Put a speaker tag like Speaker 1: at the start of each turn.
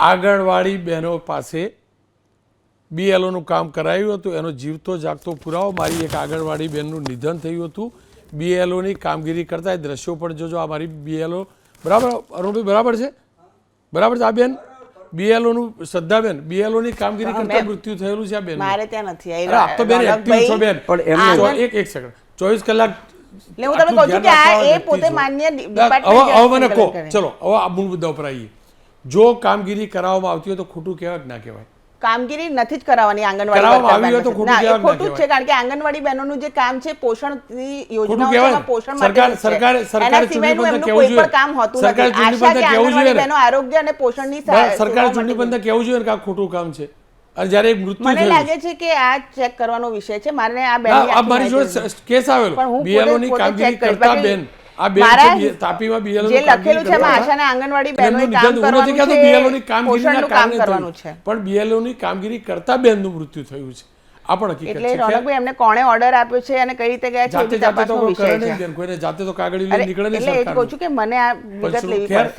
Speaker 1: આંગણવાડી બહેનો પાસે બીએલઓનું કામ કરાયું હતું. એનો જીવતો જાગતો પુરાવો મારી એક આંગણવાડી બહેનનું નિધન થયું હતું. બીએલઓની કામગીરી કરતા એ દ્રશ્યો પણ જોજો. આ મારી બીએલઓ બરાબર અરુણભાઈ બરાબર છે આ બેન બીએલઓનું શ્રદ્ધાબેન બીએલઓની કામગીરી કરતા મૃત્યુ થયેલું છે આ બેન.
Speaker 2: મારે ત્યાં નથી
Speaker 1: આપ તો બેન એક્ટિવ છો બેન. પણ એક સેકન્ડ 24 કલાક
Speaker 2: એટલે હું તમને કહું છું કે આ એ પોતે માન્ય
Speaker 1: હવે મને કહો ચલો હવે આ મૂળ મુદ્દા ઉપર આવીએ. જો કામગીરી કરાવવામાં આવતી હોય તો ખોટું કહેવાય કે ના કહેવાય?
Speaker 2: કામગીરી નથી જ કરાવવાની આંગણવાડી. ખોટું જ છે કારણ કે આંગણવાડી બહેનોનું જે કામ છે પોષણની યોજનાઓમાં પોષણ માટે એના સિવાયનું એમનું કોઈ પણ કામ હોતું નથી. આશા કે આંગણવાડી બહેનો આરોગ્ય અને પોષણની
Speaker 1: સરકાર ચૂંટણી પંચે કહેવું જોઈએ કે આ ખોટું કામ છે. અને જ્યારે મૃત્યુ
Speaker 2: મને લાગે છે કે આ ચેક કરવાનો વિષય છે. મારે આ બેન
Speaker 1: મારી જોડે કેસ આવેલો બીએલઓની કામગીરી કરતા બેન આ બેન તાપીમાં બીએલઓ
Speaker 2: જે લખેલું છે એમાં આશાને આંગણવાડી બહેનોએ કામ કરવાનું છે.
Speaker 1: બીએલઓની કામગીરીના કારણે
Speaker 2: કરવાનું છે
Speaker 1: પણ બીએલઓની કામગીરી કરતા બેનનું મૃત્યુ થયું છે. આ પણ હકીકત છે.
Speaker 2: એટલે રોનકભાઈ એમને કોણે ઓર્ડર આપ્યો છે અને કઈ રીતે ગયા છે
Speaker 1: જાતે તો કરે નહીં. કોઈને જાતે તો કાગળ લઈને નીકળે નહીં.
Speaker 2: એટલે એ જ કહું છું કે મને આ વિગત લેવી પડશે.